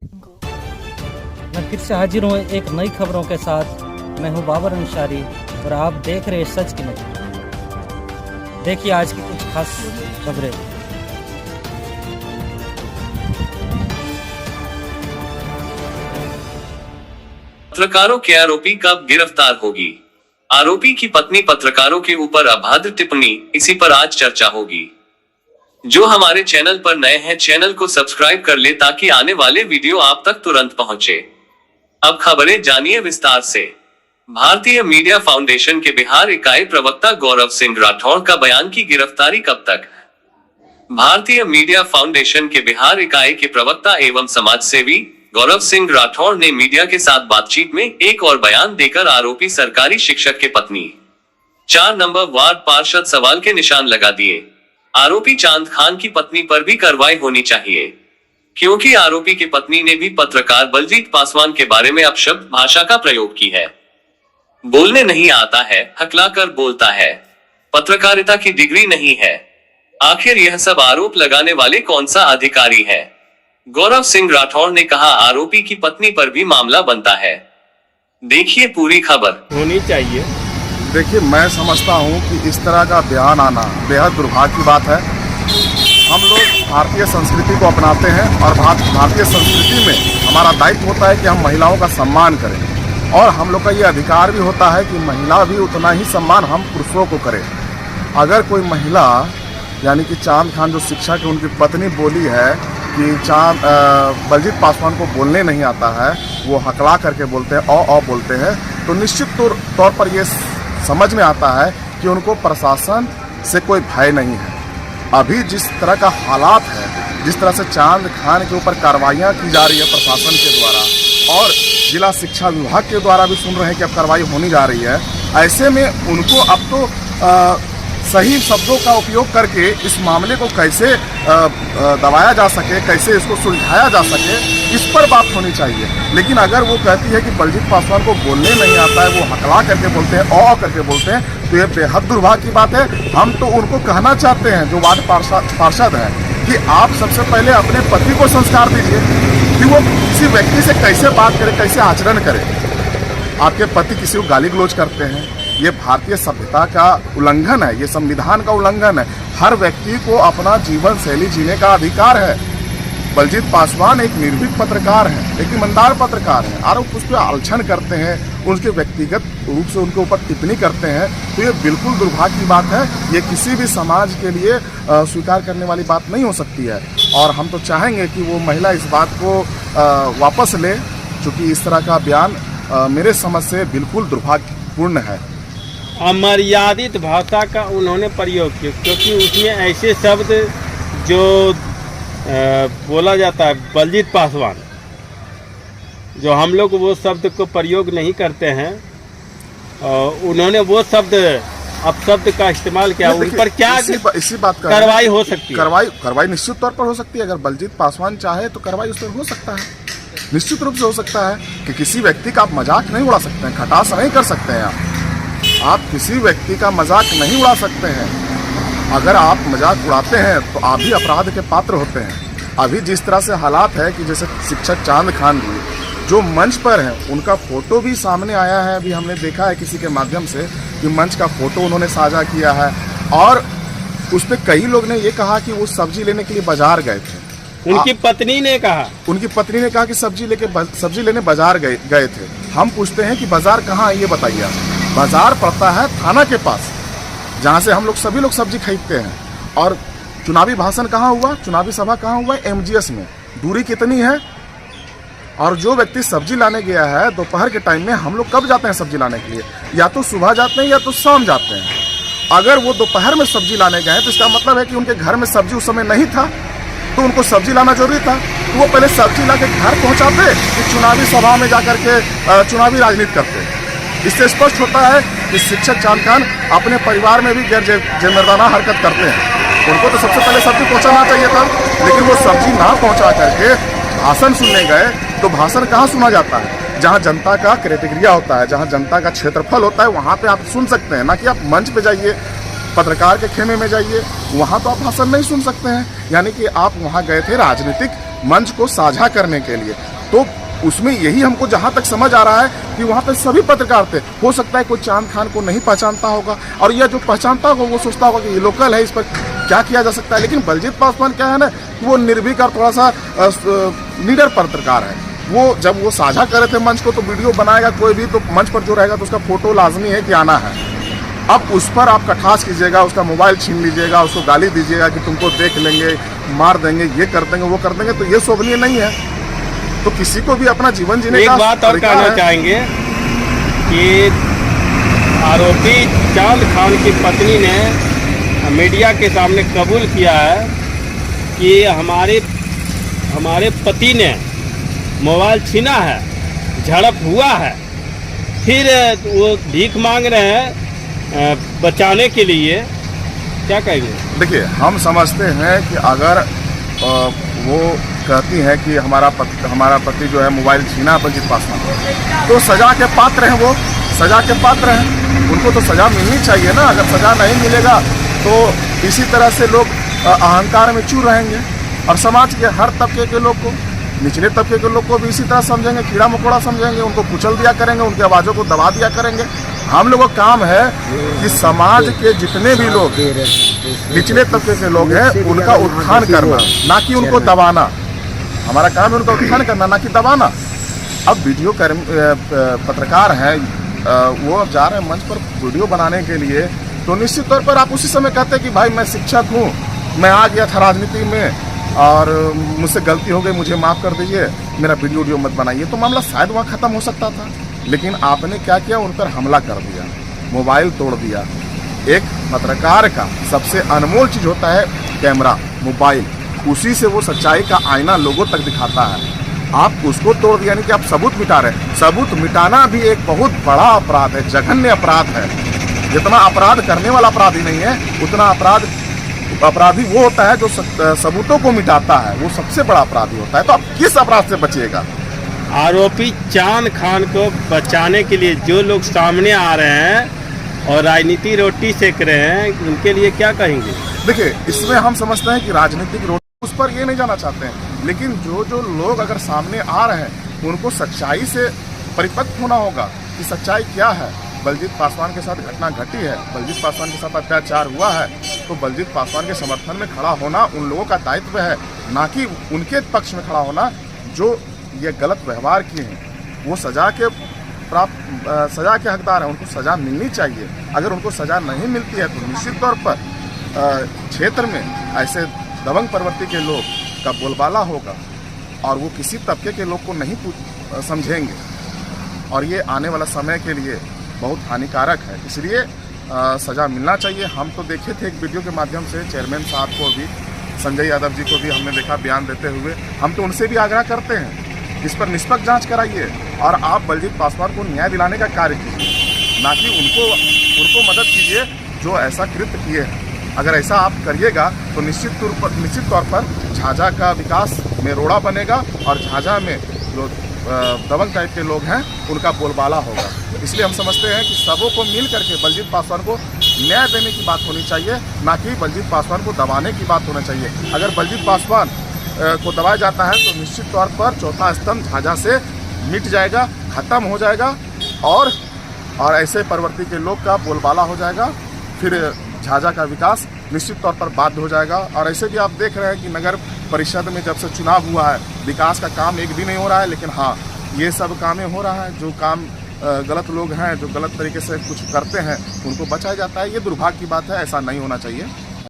मैं फिर से हाजिर हूँ एक नई खबरों के साथ। मैं हूँ बाबर अंसारी और आप देख रहे हैं सच की नज़र। देखिए आज की कुछ खास खबरें। पत्रकारों के आरोपी कब गिरफ्तार होगी? आरोपी की पत्नी पत्रकारों के ऊपर अभद्र टिप्पणी, इसी पर आज चर्चा होगी। जो हमारे चैनल पर नए हैं, चैनल को सब्सक्राइब कर ले ताकि आने वाले वीडियो आप तक तुरंत पहुंचे। अब खबरें जानिए विस्तार से। भारतीय मीडिया फाउंडेशन के बिहार इकाई प्रवक्ता गौरव सिंह राठौड़ का बयान की गिरफ्तारी कब तक? भारतीय मीडिया फाउंडेशन के बिहार इकाई के प्रवक्ता एवं समाजसेवी गौरव सिंह राठौड़ ने मीडिया के साथ बातचीत में एक और बयान देकर आरोपी सरकारी शिक्षक के पत्नी 4 नंबर वार्ड पार्षद सवाल के निशान लगा दिए। आरोपी चांद खान की पत्नी पर भी कार्रवाई होनी चाहिए, क्योंकि आरोपी की पत्नी ने भी पत्रकार बलजीत पासवान के बारे में अपशब्द भाषा का प्रयोग की है। बोलने नहीं आता है, हकलाकर बोलता है, पत्रकारिता की डिग्री नहीं है। आखिर यह सब आरोप लगाने वाले कौन सा अधिकारी है? गौरव सिंह राठौड़ ने कहा आरोपी की पत्नी पर भी मामला बनता है। देखिए पूरी खबर। होनी चाहिए। देखिए, मैं समझता हूं कि इस तरह का बयान आना बेहद दुर्भाग्य की बात है। हम लोग भारतीय संस्कृति को अपनाते हैं और भारतीय संस्कृति में हमारा दायित्व होता है कि हम महिलाओं का सम्मान करें, और हम लोग का ये अधिकार भी होता है कि महिला भी उतना ही सम्मान हम पुरुषों को करें। अगर कोई महिला यानी कि चांद खान जो शिक्षक है, उनकी पत्नी बोली है कि बलजीत पासवान को बोलने नहीं आता है, वो हकला करके बोलते हैं, औ बोलते हैं, तो निश्चित तौर पर ये समझ में आता है कि उनको प्रशासन से कोई भय नहीं है। अभी जिस तरह का हालात है, जिस तरह से चांद खान के ऊपर कार्रवाइयाँ की जा रही है प्रशासन के द्वारा, और जिला शिक्षा विभाग के द्वारा भी सुन रहे हैं कि अब कार्रवाई होने जा रही है, ऐसे में उनको अब तो सही शब्दों का उपयोग करके इस मामले को कैसे दबाया जा सके, कैसे इसको सुलझाया जा सके, इस पर बात होनी चाहिए। लेकिन अगर वो कहती है कि बलजीत पासवान को बोलने नहीं आता है, वो हकला करके बोलते हैं, औ करके बोलते हैं, तो ये बेहद दुर्भाग्य की बात है। हम तो उनको कहना चाहते हैं, जो वार्ड पार्षद हैं, कि आप सबसे पहले अपने पति को संस्कार दीजिए कि वो किसी व्यक्ति से कैसे बात करे, कैसे आचरण करे। आपके पति किसी को गाली गलौज करते हैं, ये भारतीय सभ्यता का उल्लंघन है, ये संविधान का उल्लंघन है। हर व्यक्ति को अपना जीवन शैली जीने का अधिकार है। बलजीत पासवान एक निर्भीक पत्रकार हैं, एक ईमानदार पत्रकार हैं, और उस पर आलोचना करते हैं, उनके व्यक्तिगत रूप से उनके ऊपर टिप्पणी करते हैं, तो ये बिल्कुल दुर्भाग्य की बात है। ये किसी भी समाज के लिए स्वीकार करने वाली बात नहीं हो सकती है, और हम तो चाहेंगे कि वो महिला इस बात को वापस ले, चूँकि इस तरह का बयान मेरे समझ से बिल्कुल दुर्भाग्यपूर्ण है। अमर्यादित भाषा का उन्होंने प्रयोग किया, क्योंकि उसमें ऐसे शब्द जो बोला जाता है बलजीत पासवान, जो हम लोग वो शब्द को प्रयोग नहीं करते हैं, उन्होंने वो शब्द अपशब्द का इस्तेमाल किया। उन पर क्या इसी बात का कार्रवाई हो सकती है? कार्रवाई निश्चित तौर पर हो सकती है। अगर बलजीत पासवान चाहे तो कार्रवाई उस पर हो सकता है, निश्चित रूप से हो सकता है कि किसी व्यक्ति का आप मजाक नहीं उड़ा सकते हैं, खटास नहीं कर सकते हैं। आप किसी व्यक्ति का मजाक नहीं उड़ा सकते हैं। अगर आप मजाक उड़ाते हैं तो आप भी अपराध के पात्र होते हैं। अभी जिस तरह से हालात है कि जैसे शिक्षक चांद खान जी जो मंच पर हैं, उनका फोटो भी सामने आया है। अभी हमने देखा है किसी के माध्यम से कि मंच का फोटो उन्होंने साझा किया है, और उस पर कई लोग ने ये कहा कि वो सब्जी लेने के लिए बाजार गए थे। उनकी पत्नी ने कहा कि सब्जी लेने बाजार गए थे। हम पूछते हैं कि बाजार कहाँ है, ये बताइए। बाजार पड़ता है थाना के पास, जहाँ से हम लोग सभी लोग सब्जी खरीदते हैं। और चुनावी भाषण कहाँ हुआ, चुनावी सभा कहाँ हुआ? MGS में। दूरी कितनी है? और जो व्यक्ति सब्जी लाने गया है दोपहर के टाइम में, हम लोग कब जाते हैं सब्जी लाने के लिए? या तो सुबह जाते हैं या तो शाम जाते हैं। अगर वो दोपहर में सब्जी लाने गए तो इसका मतलब है कि उनके घर में सब्जी उस समय नहीं था, तो उनको सब्जी लाना जरूरी था। तो वो पहले सब्जी ला के घर पहुँचाते कि चुनावी सभा में जाकर के चुनावी राजनीति करते। इससे स्पष्ट होता है कि शिक्षक चांद खान अपने परिवार में भी गैर जिम्मेदाराना हरकत करते हैं। उनको तो सबसे पहले सब्जी पहुंचाना चाहिए था, लेकिन वो सब्जी ना पहुंचा करके भाषण सुनने गए। तो भाषण कहाँ सुना जाता है? जहाँ जनता का क्राइटेरिया होता है, जहाँ जनता का क्षेत्रफल होता है, वहाँ पे आप सुन सकते हैं। ना कि आप मंच पे जाइए, पत्रकार के खेमे में जाइए, वहाँ तो आप भाषण नहीं सुन सकते हैं। यानी कि आप वहाँ गए थे राजनीतिक मंच को साझा करने के लिए। तो उसमें यही हमको जहां तक समझ आ रहा है कि वहां पे सभी पत्रकार थे। हो सकता है कोई चांद खान को नहीं पहचानता होगा, और यह जो पहचानता होगा वो सोचता होगा कि ये लोकल है, इस पर क्या किया जा सकता है। लेकिन बलजीत पासवान क्या है ना, वो निर्भीक और थोड़ा सा निडर पत्रकार है। वो जब वो साझा कर रहे थे मंच को, तो वीडियो बनाएगा कोई भी, तो मंच पर जो रहेगा तो उसका फोटो लाजमी है कि आना है। अब उस पर आप कटाक्ष कीजिएगा, उसका मोबाइल छीन लीजिएगा, उसको गाली दीजिएगा कि तुमको देख लेंगे, मार देंगे, ये कर देंगे, वो कर देंगे, तो ये शोभनीय नहीं है। तो किसी को भी अपना जीवन जीने का एक बात और कहना चाहेंगे कि आरोपी चांद खान की पत्नी ने मीडिया के सामने कबूल किया है कि हमारे पति ने मोबाइल छीना है, झड़प हुआ है, फिर वो भीख मांग रहे हैं बचाने के लिए। क्या कहेंगे? देखिए, हम समझते हैं कि अगर वो कहती है कि हमारा पति जो है मोबाइल छीना बलजीत पासवान, तो सजा के पात्र हैं, वो सजा के पात्र हैं, उनको तो सजा मिलनी चाहिए ना। अगर सजा नहीं मिलेगा तो इसी तरह से लोग अहंकार में चूर रहेंगे, और समाज के हर तबके के लोग को, निचले तबके के लोग को भी इसी तरह समझेंगे, कीड़ा मकोड़ा समझेंगे, उनको कुचल दिया करेंगे, उनकी आवाज़ों को दबा दिया करेंगे। हम लोगों का काम है कि समाज के जितने भी लोग निचले तबके के लोग हैं उनका उत्थान करना, ना कि उनको दबाना। हमारा काम है उनका उत्थान करना, ना कि दबाना। अब वीडियो पत्रकार हैं, वो अब जा रहे हैं मंच पर वीडियो बनाने के लिए, तो निश्चित तौर पर आप उसी समय कहते हैं कि भाई मैं शिक्षक हूँ, मैं आ गया था राजनीति में और मुझसे गलती हो गई, मुझे माफ़ कर दीजिए, मेरा वीडियो मत बनाइए, तो मामला शायद वहाँ ख़त्म हो सकता था। लेकिन आपने क्या किया, उन पर हमला कर दिया, मोबाइल तोड़ दिया। एक पत्रकार का सबसे अनमोल चीज़ होता है कैमरा, मोबाइल, उसी से वो सच्चाई का आईना लोगों तक दिखाता है। आप उसको तोड़ दिया, यानी कि आप सबूत मिटा रहे हैं। सबूत मिटाना भी एक बहुत बड़ा अपराध है, जघन्य अपराध है। जितना अपराध करने वाला अपराधी नहीं है, उतना अपराधी वो होता है जो सबूतों को मिटाता है, वो सबसे बड़ा अपराधी होता है। तो आप किस अपराध से बचिएगा? आरोपी चांद खान को बचाने के लिए जो लोग सामने आ रहे हैं और राजनीति रोटी सेक रहे हैं, उनके लिए क्या कहेंगे? देखिए, इसमें हम समझते हैं कि राजनीतिक रोटी, उस पर ये नहीं जाना चाहते हैं, लेकिन जो लोग अगर सामने आ रहे हैं उनको सच्चाई से परिपक्व होना होगा कि सच्चाई क्या है। बलजीत पासवान के साथ घटना घटी है, बलजीत पासवान के साथ अत्याचार हुआ है, तो बलजीत पासवान के समर्थन में खड़ा होना उन लोगों का दायित्व है, ना कि उनके पक्ष में खड़ा होना जो ये गलत व्यवहार किए हैं। वो सजा के हकदार हैं, उनको सजा मिलनी चाहिए। अगर उनको सजा नहीं मिलती है तो निश्चित तौर पर क्षेत्र में ऐसे दबंग प्रवृत्ति के लोग का बोलबाला होगा, और वो किसी तबके के लोग को नहीं समझेंगे, और ये आने वाला समय के लिए बहुत हानिकारक है। इसलिए सज़ा मिलना चाहिए। हम तो देखे थे एक वीडियो के माध्यम से चेयरमैन साहब को भी, संजय यादव जी को भी हमने देखा बयान देते हुए। हम तो उनसे भी आग्रह करते हैं इस पर निष्पक्ष जांच कराइए, और आप बलजीत पासवान को न्याय दिलाने का कार्य कीजिए, ना कि उनको मदद कीजिए जो ऐसा कृत्य किए हैं। अगर ऐसा आप करिएगा तो निश्चित तौर पर झाझा का विकास में रोड़ा बनेगा, और झाझा में जो दबंग टाइप के लोग हैं उनका बोलबाला होगा। इसलिए हम समझते हैं कि सबों को मिल करके बलजीत पासवान को न्याय देने की बात होनी चाहिए, ना कि बलजीत पासवान को दबाने की बात होना चाहिए। अगर बलजीत पासवान को दबाया जाता है तो निश्चित तौर पर चौथा स्तंभ झाझा से मिट जाएगा, खत्म हो जाएगा, और ऐसे प्रवृत्ति के लोग का बोलबाला हो जाएगा। फिर झाझा का विकास निश्चित तौर पर बाध्य हो जाएगा। और ऐसे भी आप देख रहे हैं कि नगर परिषद में जब से चुनाव हुआ है, विकास का काम एक भी नहीं हो रहा है, लेकिन हाँ, ये सब कामें हो रहा है। जो काम गलत लोग हैं, जो गलत तरीके से कुछ करते हैं, उनको बचाया जाता है। ये दुर्भाग्य की बात है, ऐसा नहीं होना चाहिए।